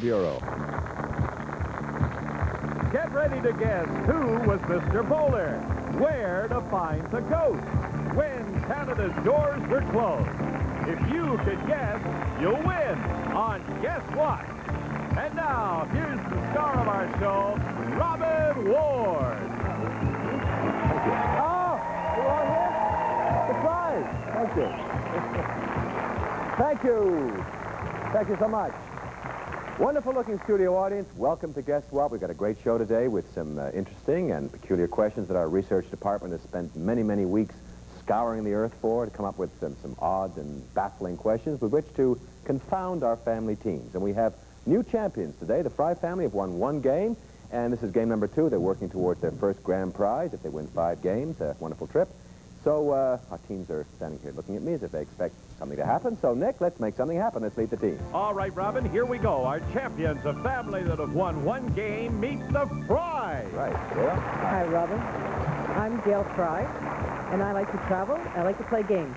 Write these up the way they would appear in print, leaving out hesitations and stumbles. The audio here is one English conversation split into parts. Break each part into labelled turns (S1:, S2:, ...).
S1: Bureau. Get ready to guess who was Mr. Bowler, where to find the ghost, when Canada's doors were closed. If you could guess, you'll win on Guess What? And now, here's the star of our show, Robin Ward.
S2: Thank you. Oh, you on here? Surprise. Thank you. Thank you. Thank you so much. Wonderful-looking studio audience. Welcome to Guess What? We've got a great show today with some interesting and peculiar questions that our research department has spent many, many weeks scouring the earth for to come up with some odd and baffling questions with which to confound our family teams. And we have new champions today. The Fry family have won one game, and this is game number 2. They're working towards their first grand prize if they win 5 games. A wonderful trip. So our teams are standing here looking at me as if they expect something to happen. So, Nick, let's make something happen. Let's meet the team.
S1: All right, Robin, here we go. Our champions, a family that have won one game, meet the Fry.
S2: Right, Gail.
S3: Hi, Robin. I'm Gail Fry, and I like to travel. I like to play games.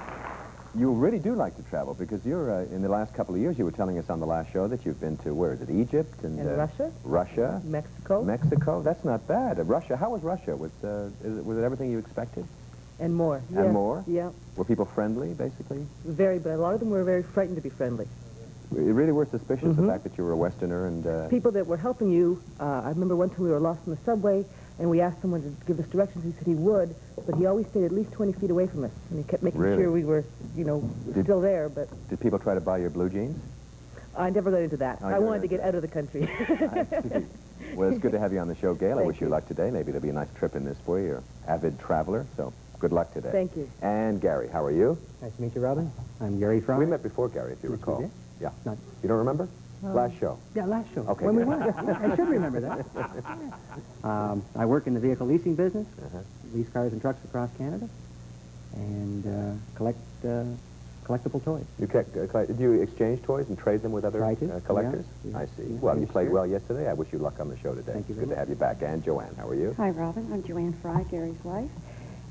S2: You really do like to travel because you're, in the last couple of years, you were telling us on the last show that you've been to, where is it, Egypt? And
S3: Russia.
S2: Russia.
S3: Mexico.
S2: Mexico. That's not bad. Russia. How was Russia? Was it everything you expected?
S3: And more.
S2: And
S3: yeah.
S2: more?
S3: Yeah.
S2: Were people friendly, basically?
S3: Very, but a lot of them were very frightened to be friendly.
S2: You really were suspicious, the fact that you were a Westerner and...
S3: People that were helping you, I remember one time we were lost in the subway, and we asked someone to give us directions. He said he would, but he always stayed at least 20 feet away from us, and he kept making sure we were, you know, still there, but...
S2: Did people try to buy your blue jeans?
S3: I never got into that.
S2: Oh,
S3: I wanted to get out of the country.
S2: I see. Well, it's good to have you on the show, Gail. I
S3: Thank
S2: wish you luck today. Maybe there'll be a nice trip in this for you. You're an avid traveler, so good luck today.
S3: Thank you.
S2: And Gary, how are you?
S4: Nice to meet you, Robin. I'm Gary Fry.
S2: We met before, Gary, if you
S4: Yes, we
S2: recall.
S4: did?
S2: Yeah.
S4: Not-
S2: You don't remember? Last show.
S4: Yeah, last show.
S2: Okay,
S4: When we
S2: good.
S4: went. I should remember that. I work in the vehicle leasing business, lease cars and trucks across Canada, and collect collectible toys.
S2: You do you exchange toys and trade them with other
S4: Try to,
S2: collectors?
S4: yeah.
S2: I see.
S4: Yeah,
S2: Well, you
S4: yes,
S2: played
S4: sir.
S2: well yesterday. I wish you luck on the show today.
S4: Thank you
S2: Good
S4: very
S2: to have you back. And Joanne, how are you?
S5: Hi, Robin. I'm Joanne Fry, Gary's wife,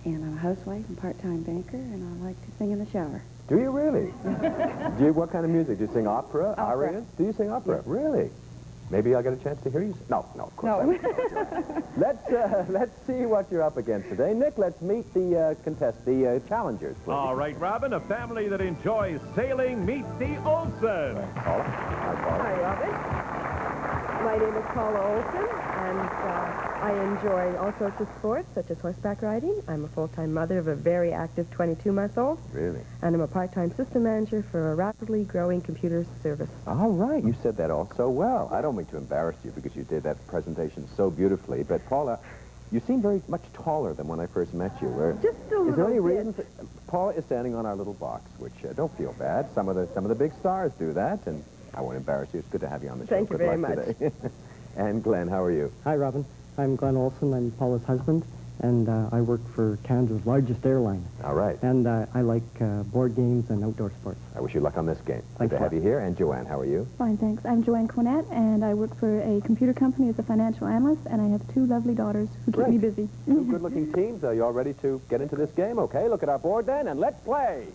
S5: and I'm a housewife and part-time banker, and I like to sing in the shower.
S2: Do you really? What kind of music? Do you sing opera, arias? Do you sing opera?
S5: Yes.
S2: Really? Maybe I'll get a chance to hear you sing. No, of course I won't. Let's see what you're up against today. Nick, let's meet the challengers, please.
S1: All right, Robin, a family that enjoys sailing, meet the Olson.
S2: Paula. Hi, Paula.
S3: Hi, Robin. My name is Paula Olson, and I enjoy all sorts of sports, such as horseback riding. I'm a full-time mother of a very active 22-month-old.
S2: Really?
S3: And I'm a part-time system manager for a rapidly growing computer service.
S2: All right, you said that all so well. I don't mean to embarrass you because you did that presentation so beautifully, but Paula, you seem very much taller than when I first met you.
S3: Just a
S2: Is there any
S3: little bit.
S2: reason? Paula is standing on our little box, which don't feel bad. Some of the big stars do that, and I won't embarrass you. It's good to have you on the show.
S3: Thank you
S2: Good
S3: very
S2: luck
S3: much.
S2: today. And Glenn, how are you?
S4: Hi, Robin. I'm Glen Olson. I'm Paula's husband, and I work for Canada's largest airline.
S2: All right.
S4: And I like board games and outdoor sports.
S2: I wish you luck on this game.
S4: Thanks
S2: Good to
S4: a
S2: have
S4: lot.
S2: you here. And Joanne, how are you?
S5: Fine, thanks. I'm Joanne Cornett, and I work for a computer company as a financial analyst, and I have 2 lovely daughters who keep
S2: Great.
S5: me busy.
S2: 2 good-looking teams. Are you all ready to get into this game? Okay, look at our board then, and let's play.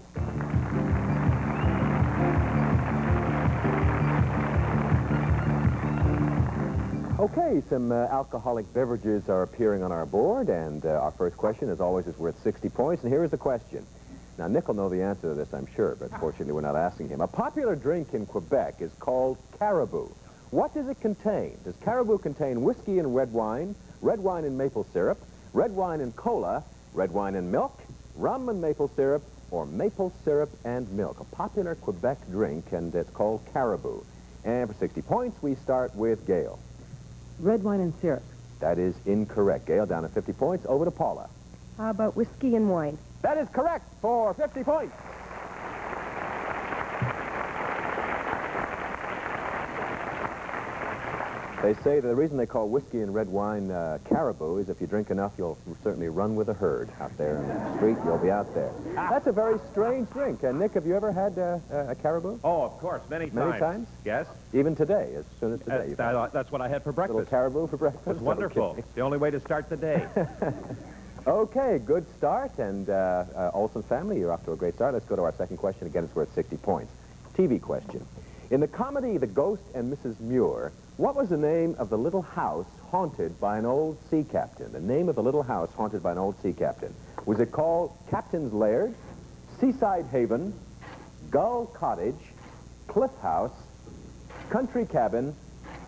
S2: Okay, some alcoholic beverages are appearing on our board, and our first question, as always, is worth 60 points, and here is the question. Now, Nick will know the answer to this, I'm sure, but fortunately we're not asking him. A popular drink in Quebec is called caribou. What does it contain? Does caribou contain whiskey and red wine and maple syrup, red wine and cola, red wine and milk, rum and maple syrup, or maple syrup and milk? A popular Quebec drink, and it's called caribou. And for 60 points, we start with Gail.
S3: Red wine and syrup.
S2: That is incorrect. Gail down to 50 points. Over to Paula.
S3: How about whiskey and wine?
S2: That is correct for 50 points. They say that the reason they call whiskey and red wine caribou is if you drink enough, you'll certainly run with a herd out there in the street. You'll be out there. That's a very strange drink. Nick, have you ever had a caribou?
S1: Oh, of course, many times.
S2: Many times?
S1: Yes.
S2: Even today, as soon as today. you've had
S1: That's what I had for
S2: a
S1: breakfast.
S2: little caribou for breakfast?
S1: It was wonderful.
S2: Okay.
S1: The only way to start the day.
S2: Okay, good start. And Olson family, you're off to a great start. Let's go to our second question. Again, it's worth 60 points. TV question. In the comedy The Ghost and Mrs. Muir, what was the name of the little house haunted by an old sea captain? The name of the little house haunted by an old sea captain. Was it called Captain's Laird, Seaside Haven, Gull Cottage, Cliff House, Country Cabin,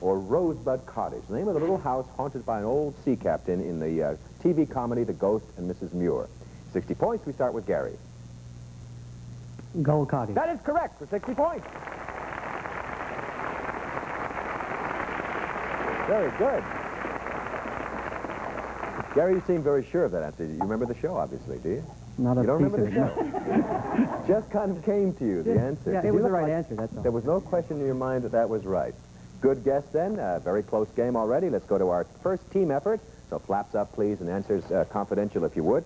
S2: or Rosebud Cottage? The name of the little house haunted by an old sea captain in the TV comedy The Ghost and Mrs. Muir. 60 points. We start with Gary.
S4: Gull Cottage.
S2: That is correct for 60 points. Very good. Gary, you seem very sure of that answer. You remember the show, obviously, do you?
S4: Not a
S2: You don't
S4: piece
S2: remember
S4: of
S2: the show? Just kind of came to you, the answer.
S4: Yeah,
S2: Did
S4: it
S2: you
S4: was the
S2: look
S4: right
S2: like
S4: answer, that's all.
S2: There was no question in your mind that that was right. Good guess, then. Very close game already. Let's go to our first team effort. So flaps up, please, and answers confidential, if you would.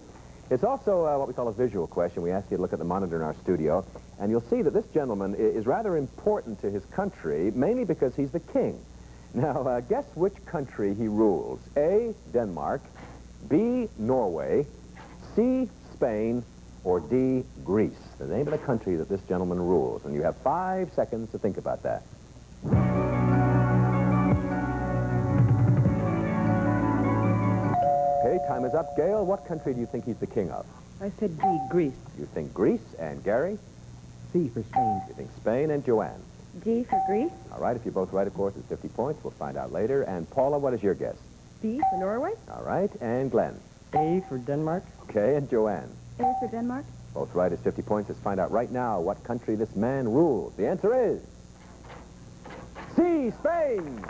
S2: It's also what we call a visual question. We ask you to look at the monitor in our studio, and you'll see that this gentleman is rather important to his country, mainly because he's the king. Now, guess which country he rules. A, Denmark, B, Norway, C, Spain, or D, Greece. The name of the country that this gentleman rules. And you have 5 seconds to think about that. Okay, time is up. Gail, what country do you think he's the king of?
S3: I said D, Greece.
S2: You think Greece, and Gary?
S4: C for Spain.
S2: You think Spain, and Joanne?
S5: D for Greece.
S2: All right, if you're both right, of course, it's 50 points. We'll find out later. And Paula, what is your guess?
S3: B for Norway.
S2: All right, and Glenn?
S3: A for Denmark.
S2: Okay, and Joanne?
S5: A for Denmark.
S2: Both right, it's 50 points. Let's find out right now what country this man rules. The answer is C, Spain.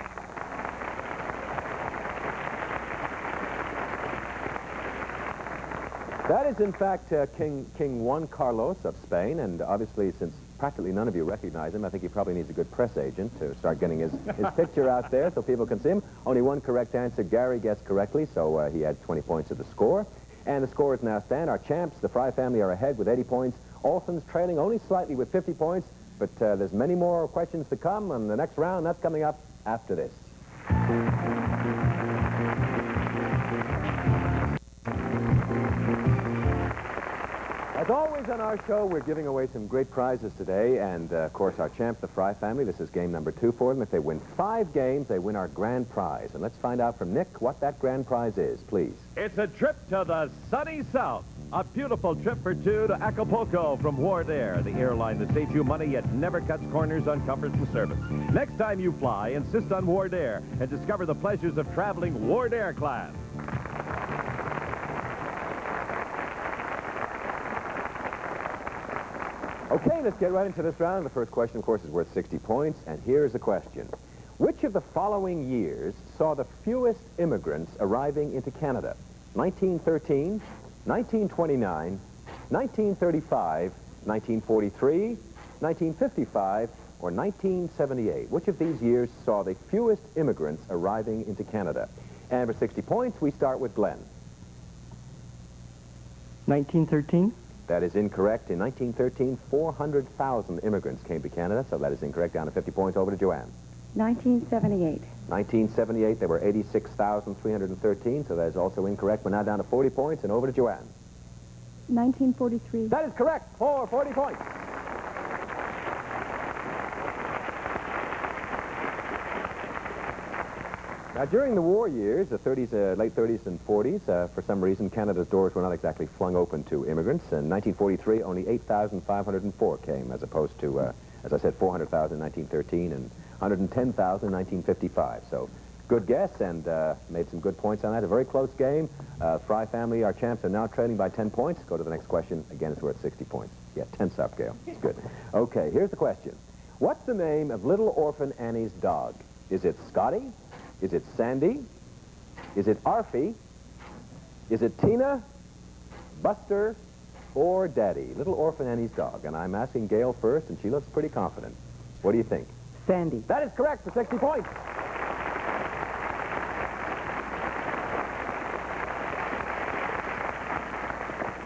S2: That is, in fact, King Juan Carlos of Spain, and obviously, since practically none of you recognize him, I think he probably needs a good press agent to start getting his picture out there so people can see him. Only one correct answer. Gary guessed correctly, so he adds 20 points to the score. And the scores now stand. Our champs, the Fry family, are ahead with 80 points. Olson's trailing only slightly with 50 points, but there's many more questions to come on the next round. That's coming up after this. As always on our show, we're giving away some great prizes today, and of course our champ, the Fry family, this is game number 2 for them. If they win 5 games, they win our grand prize. And let's find out from Nick what that grand prize is, please.
S1: It's a trip to the sunny south. A beautiful trip for 2 to Acapulco from Ward Air, the airline that saves you money yet never cuts corners on comfort and service. Next time you fly, insist on Ward Air and discover the pleasures of traveling Ward Air class.
S2: Okay, let's get right into this round. The first question, of course, is worth 60 points, and here's the question. Which of the following years saw the fewest immigrants arriving into Canada? 1913, 1929, 1935, 1943, 1955, or 1978? Which of these years saw the fewest immigrants arriving into Canada? And for 60 points, we start with Glenn.
S4: 1913.
S2: That is incorrect. In 1913, 400,000 immigrants came to Canada, so that is incorrect. Down to 50 points. Over to Joanne.
S5: 1978.
S2: 1978, there were 86,313, so that is also incorrect. We're now down to 40 points, and over to Joanne.
S5: 1943.
S2: That is correct, for 40 points. Now, during the war years, the 30s, late 30s and 40s, for some reason, Canada's doors were not exactly flung open to immigrants. In 1943, only 8,504 came, as opposed to, as I said, 400,000 in 1913 and 110,000 in 1955. So, good guess, and made some good points on that. A very close game. Fry family, our champs, are now trailing by 10 points. Go to the next question. Again, it's worth 60 points. Yeah, tense up, Gail. It's good. Okay, here's the question. What's the name of little orphan Annie's dog? Is it Scotty? Is it Sandy? Is it Arfie? Is it Tina, Buster, or Daddy? Little orphan Annie's dog. And I'm asking Gail first, and she looks pretty confident. What do you think?
S3: Sandy.
S2: That is correct for 60 points.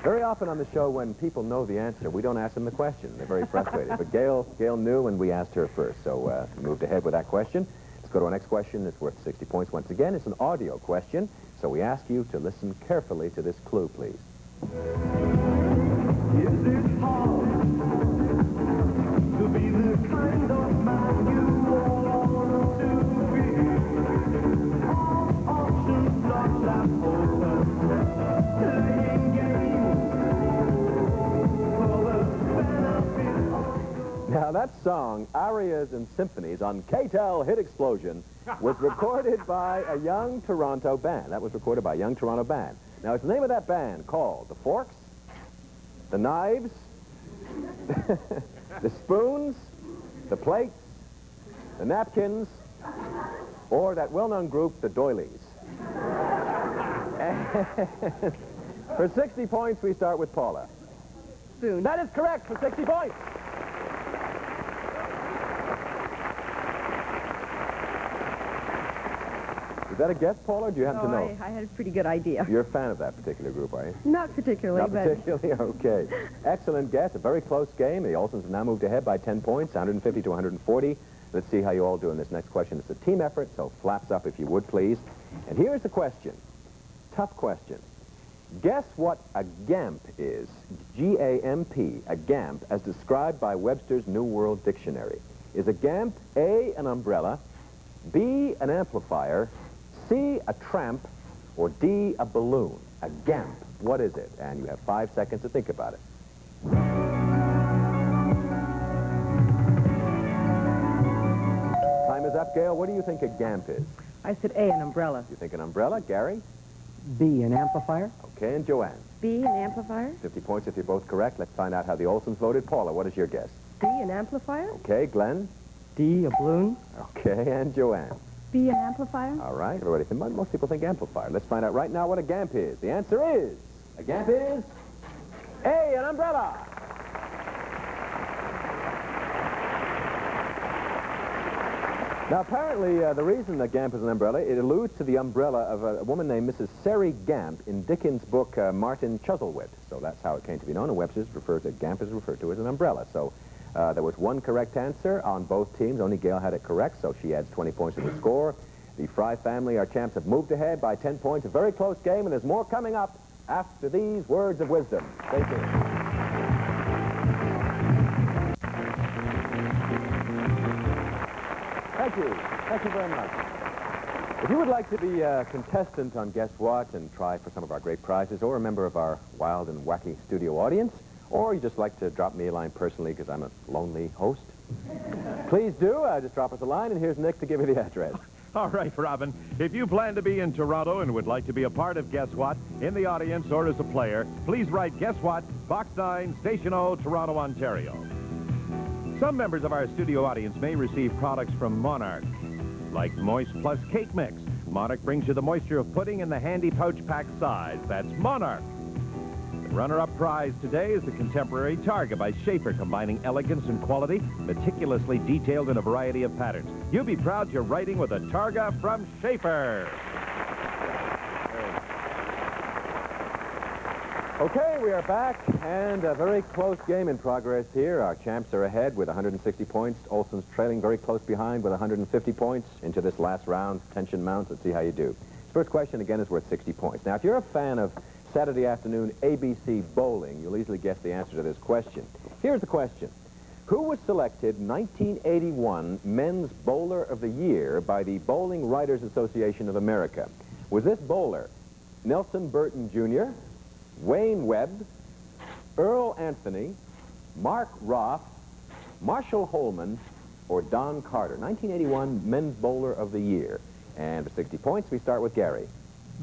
S2: Very often on the show, when people know the answer, we don't ask them the question. They're very frustrated. But Gail knew, and we asked her first. So moved ahead with that question. Let's go to our next question. It's worth 60 points once again. It's an audio question, so we ask you to listen carefully to this clue, please.
S6: Is it hard to be the kind of man
S2: that song, Arias and Symphonies on KTEL Hit Explosion, was recorded by a young Toronto band. That was recorded by a young Toronto band. Now, it's the name of that band called the Forks, the Knives, the Spoons, the Plates, the Napkins, or that well-known group, the Doilies. And for 60 points, we start with Paula.
S3: Spoon.
S2: That is correct for 60 points. Is that a guess, Paula, or do you happen to know?
S3: I had a pretty good idea.
S2: You're a fan of that particular group, are you?
S3: Not particularly,
S2: Not particularly? Okay. Excellent guess. A very close game. The Olsons have now moved ahead by 10 points, 150 to 140. Let's see how you all do in this next question. It's a team effort, so flaps up if you would, please. And here's the question. Tough question. Guess what a GAMP is. G-A-M-P, a GAMP, as described by Webster's New World Dictionary. Is a GAMP A, an umbrella, B, an amplifier, C, a tramp, or D, a balloon? A GAMP. What is it? And you have 5 seconds to think about it. Time is up, Gail. What do you think a GAMP is?
S3: I said A, an umbrella.
S2: You think an umbrella? Gary?
S4: B, an amplifier.
S2: Okay, and Joanne?
S5: B, an amplifier.
S2: 50 points if you're both correct. Let's find out how the Olsons voted. Paula, what is your guess?
S3: D, an amplifier?
S2: Okay, Glenn?
S4: D, a balloon.
S2: Okay, and Joanne?
S5: B, an amplifier.
S2: All right, everybody. Most people think amplifier. Let's find out right now what a GAMP is. The answer is, a GAMP is A, an umbrella. Now, apparently, the reason that GAMP is an umbrella, it alludes to the umbrella of a woman named Mrs. Sari Gamp in Dickens' book, Martin Chuzzlewit. So that's how it came to be known, and Webster's GAMP is referred to as an umbrella. So there was one correct answer on both teams. Only Gail had it correct, so she adds 20 points to the score. The Fry family, our champs, have moved ahead by 10 points. A very close game, and there's more coming up after these words of wisdom. Stay tuned. Thank you. Thank you very much. If you would like to be a contestant on Guess What and try for some of our great prizes, or a member of our wild and wacky studio audience, or you just like to drop me a line personally because I'm a lonely host, please do. Just drop us a line, and here's Nick to give you the address.
S1: All right, Robin. If you plan to be in Toronto and would like to be a part of Guess What, in the audience or as a player, please write Guess What, Box 9, Station O, Toronto, Ontario. Some members of our studio audience may receive products from Monarch, like Moist Plus Cake Mix. Monarch brings you the moisture of pudding in the handy pouch pack size. That's Monarch. The runner-up prize today is the contemporary Targa by Schaefer, combining elegance and quality, meticulously detailed in a variety of patterns. You'll be proud you're writing with a Targa from Schaefer.
S2: Okay, we are back, and a very close game in progress here. Our champs are ahead with 160 points. Olson's trailing very close behind with 150 points. Into this last round, tension mounts. Let's see how you do. First question, again, is worth 60 points. Now, if you're a fan of Saturday afternoon ABC bowling, you'll easily guess the answer to this question. Here's the question. Who was selected 1981 Men's Bowler of the Year by the Bowling Writers Association of America? Was this bowler Nelson Burton Jr., Wayne Webb, Earl Anthony, Mark Roth, Marshall Holman, or Don Carter? 1981 Men's Bowler of the Year. And for 60 points, we start with Gary.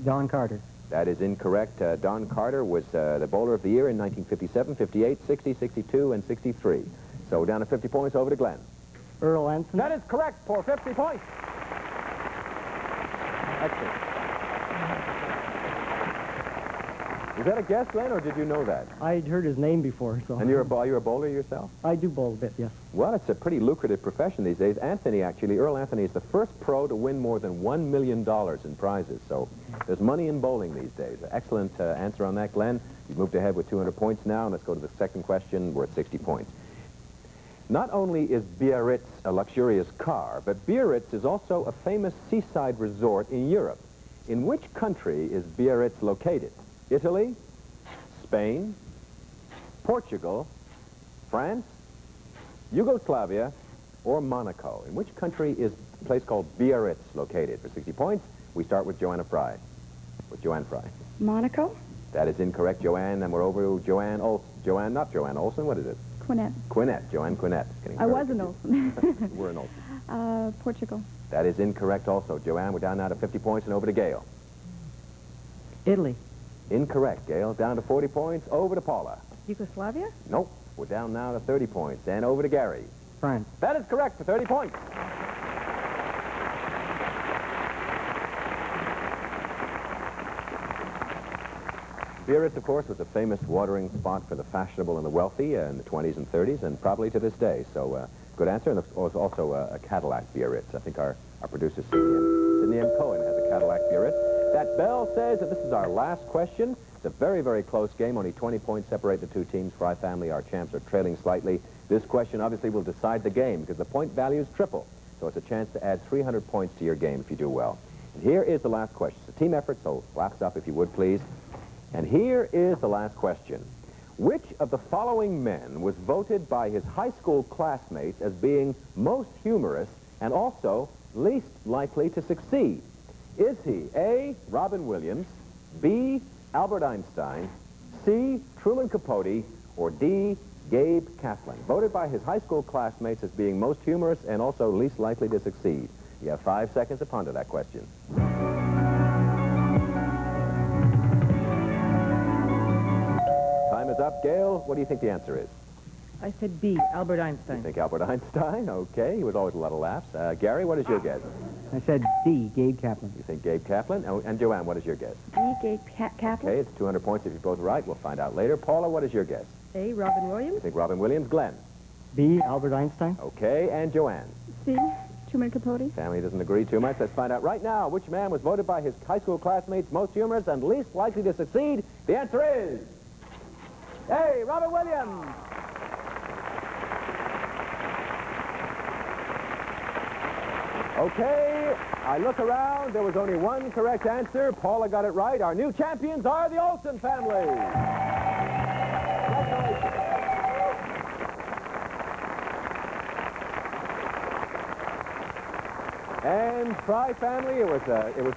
S4: Don Carter.
S2: That is incorrect. Don Carter was the Bowler of the Year in 1957, 58, 60, 62, and 63. So down to 50 points, over to Glenn.
S4: Earl Anthony.
S2: That is correct for 50 points. Excellent. Is that a guess, Glenn, or did you know that?
S4: I'd heard his name before, so...
S2: And you're a bowler yourself?
S4: I do bowl a bit, yes.
S2: Well, it's a pretty lucrative profession these days. Earl Anthony is the first pro to win more than $1 million in prizes. So there's money in bowling these days. Excellent answer on that, Glenn. You've moved ahead with 200 points now. And let's go to the second question worth 60 points. Not only is Biarritz a luxurious car, but Biarritz is also a famous seaside resort in Europe. In which country is Biarritz located? Italy, Spain, Portugal, France, Yugoslavia, or Monaco? In which country is a place called Biarritz located? For 60 points, we start with Joanne Fry.
S5: Monaco.
S2: That is incorrect, Joanne, and we're over to Joanne Olson. Not Joanne Olson, what is it?
S6: Quinette.
S2: Quinette, Joanne Quinette.
S6: I was an Olson.
S2: You were an Olson.
S6: Portugal.
S2: That is incorrect also. Joanne, we're down now to 50 points and over to Gail.
S3: Italy.
S2: Incorrect, Gail. Down to 40 points, over to Paula.
S3: Yugoslavia?
S2: Nope. We're down now to 30 points and over to Gary.
S4: France.
S2: That is correct for 30 points. Biarritz, of course, was a famous watering spot for the fashionable and the wealthy in the 20s and 30s, and probably to this day. So, good answer. And it was also a Cadillac Biarritz. I think our producer, Sidney M. Cohen, has a Cadillac Biarritz. That bell says that this is our last question. It's a very, very close game. Only 20 points separate the two teams. Fry family, our champs, are trailing slightly. This question obviously will decide the game because the point value is triple. So it's a chance to add 300 points to your game if you do well. And here is the last question. It's a team effort, so blast up if you would, please. And here is the last question. Which of the following men was voted by his high school classmates as being most humorous and also least likely to succeed? Is he A, Robin Williams, B, Albert Einstein, C, Truman Capote, or D, Gabe Kaplan? Voted by his high school classmates as being most humorous and also least likely to succeed. You have 5 seconds to ponder that question. Time is up. Gail, what do you think the answer is?
S3: I said B, Albert Einstein.
S2: You think Albert Einstein? Okay, he was always a lot of laughs. Gary, what is your guess?
S4: I said D, Gabe Kaplan.
S2: You think Gabe Kaplan? Oh, and Joanne, what is your guess?
S5: D, Gabe Kaplan.
S2: Okay, it's 200 points if you're both right. We'll find out later. Paula, what is your guess?
S3: A, Robin
S2: You
S3: Williams.
S2: think Robin Williams? Glenn?
S4: B, Albert Einstein.
S2: Okay, and Joanne?
S5: C, Truman Capote.
S2: Family doesn't agree too much. Let's find out right now which man was voted by his high school classmates most humorous and least likely to succeed. The answer is A, Robin Williams. Okay, I look around. There was only one correct answer. Paula got it right. Our new champions are the Olson family. Congratulations. And Fry family, it was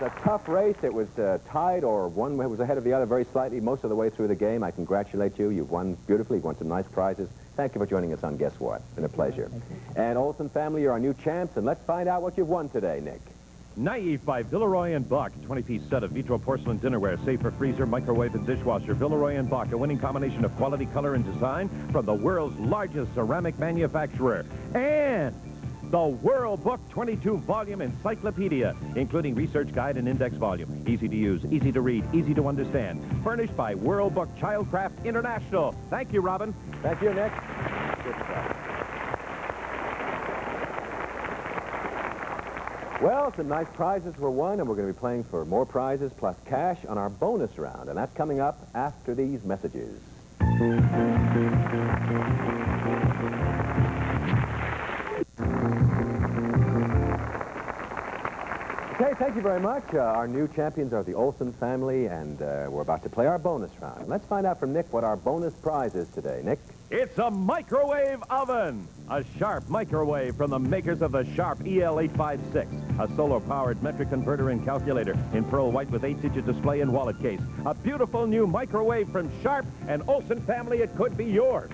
S2: a tough race. It was tied, or one was ahead of the other very slightly most of the way through the game. I congratulate you. You've won beautifully. You've won some nice prizes. Thank you for joining us on Guess What. It's been a pleasure. And Olson family, you're our new champs, and let's find out what you've won today, Nick.
S1: Naive by Villeroy & Bock. 20-piece set of vitro porcelain dinnerware, safe for freezer, microwave, and dishwasher. Villeroy & Bock, a winning combination of quality, color, and design from the world's largest ceramic manufacturer. And the World Book 22-volume encyclopedia, including research guide and index volume. Easy to use, easy to read, easy to understand. Furnished by World Book Childcraft International. Thank you, Robin.
S2: Thank you, Nick. Good stuff. Well, some nice prizes were won, and we're going to be playing for more prizes plus cash on our bonus round, and that's coming up after these messages. Okay, thank you very much. Our new champions are the Olson family, and we're about to play our bonus round. Let's find out from Nick what our bonus prize is today. Nick?
S1: It's a microwave oven. A Sharp microwave from the makers of the Sharp EL856. A solar-powered metric converter and calculator in pearl white with 8-digit display and wallet case. A beautiful new microwave from Sharp and Olson family. It could be yours.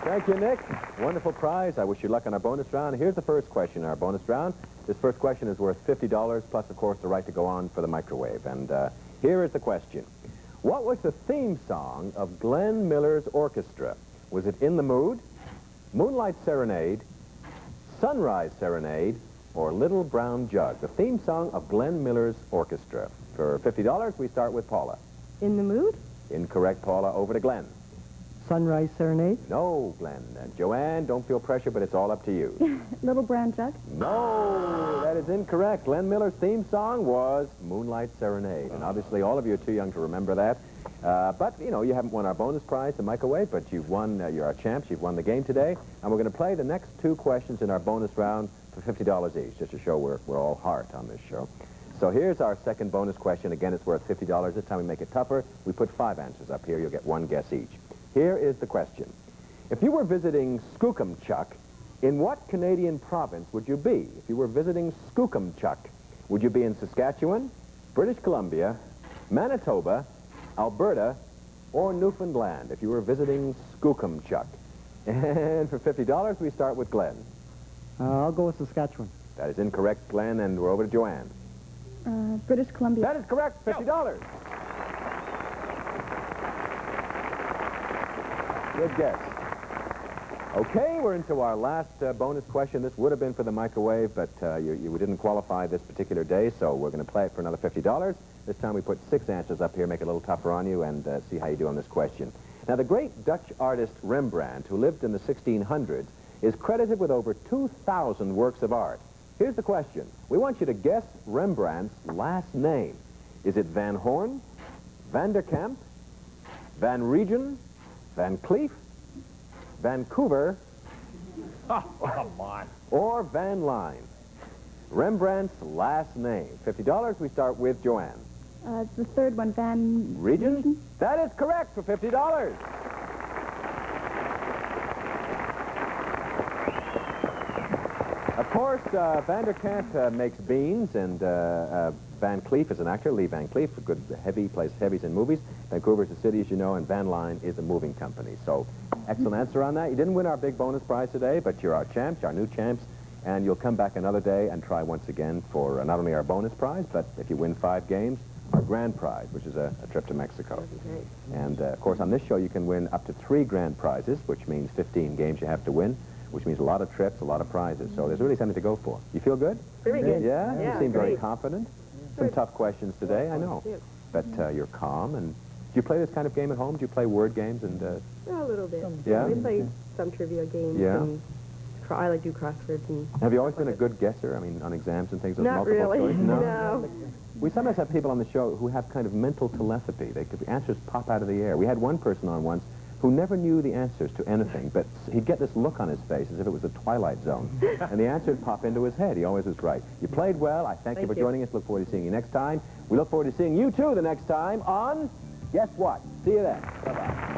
S2: Thank you, Nick. Wonderful prize. I wish you luck on our bonus round. Here's the first question in our bonus round. This first question is worth $50, plus, of course, the right to go on for the microwave. And here is the question. What was the theme song of Glenn Miller's orchestra? Was it In the Mood, Moonlight Serenade, Sunrise Serenade, or Little Brown Jug? The theme song of Glenn Miller's orchestra. For $50, we start with Paula.
S3: In the Mood?
S2: Incorrect, Paula. Over to Glenn.
S4: Sunrise Serenade.
S2: No, Glenn. Joanne, don't feel pressure, but it's all up to you.
S5: Little Brown Jug.
S2: No, that is incorrect. Glenn Miller's theme song was Moonlight Serenade. And obviously all of you are too young to remember that. But, you know, you haven't won our bonus prize, the microwave, but you've won, you're our champs. You've won the game today. And we're going to play the next two questions in our bonus round for $50 each, just to show we're all heart on this show. So here's our second bonus question. Again, it's worth $50. This time we make it tougher. We put 5 answers up here. You'll get 1 guess each. Here is the question. If you were visiting Skookumchuck, in what Canadian province would you be? If you were visiting Skookumchuck, would you be in Saskatchewan, British Columbia, Manitoba, Alberta, or Newfoundland, if you were visiting Skookumchuck. And for $50, we start with Glen.
S4: I'll go with Saskatchewan.
S2: That is incorrect, Glen, and we're over to Joanne.
S5: British Columbia.
S2: That is correct, $50. Good guess. Okay, we're into our last bonus question. This would have been for the microwave, but you didn't qualify this particular day, so we're going to play it for another $50. This time we put 6 answers up here, make it a little tougher on you, and see how you do on this question. Now, the great Dutch artist Rembrandt, who lived in the 1600s, is credited with over 2,000 works of art. Here's the question. We want you to guess Rembrandt's last name. Is it Van Horn, Van der Kamp, Van Regen, Van Cleef, Vancouver,
S1: Come on.
S2: or Van Line? Rembrandt's last name. $50, we start with Joanne.
S5: The third one, Van
S2: Regen? That is correct for $50. Of course, Van der Kamp makes beans, and Van Cleef is an actor, Lee Van Cleef, a good heavy, plays heavies in movies. Vancouver's a city, as you know, and Van Line is a moving company. So, excellent answer on that. You didn't win our big bonus prize today, but you're our champs, our new champs, and you'll come back another day and try once again for not only our bonus prize, but if you win 5 games, our grand prize, which is a trip to Mexico. And, of course, on this show, you can win up to 3 grand prizes, which means 15 games you have to win, which means a lot of trips, a lot of prizes. So there's really something to go for. You feel good?
S3: Very good.
S2: Yeah?
S3: Yeah,
S2: You seem very
S3: great.
S2: confident. Some tough questions today, I know. But you're calm. And do you play this kind of game at home? Do you play word games? And
S6: A little bit.
S2: Yeah?
S6: We play some trivia games.
S2: Yeah?
S6: And I like do crosswords and...
S2: Have you always been a good guesser? I mean, on exams and things? Those
S6: Not
S2: multiple
S6: really.
S2: choice? No?
S6: No.
S2: We sometimes have people on the show who have kind of mental telepathy. The answers pop out of the air. We had one person on once who never knew the answers to anything, but he'd get this look on his face as if it was the Twilight Zone. And the answer would pop into his head. He always was right. You played well. I thank you for joining us. Look forward to seeing you next time. We look forward to seeing you, too, the next time on Guess What? See you then. Bye-bye.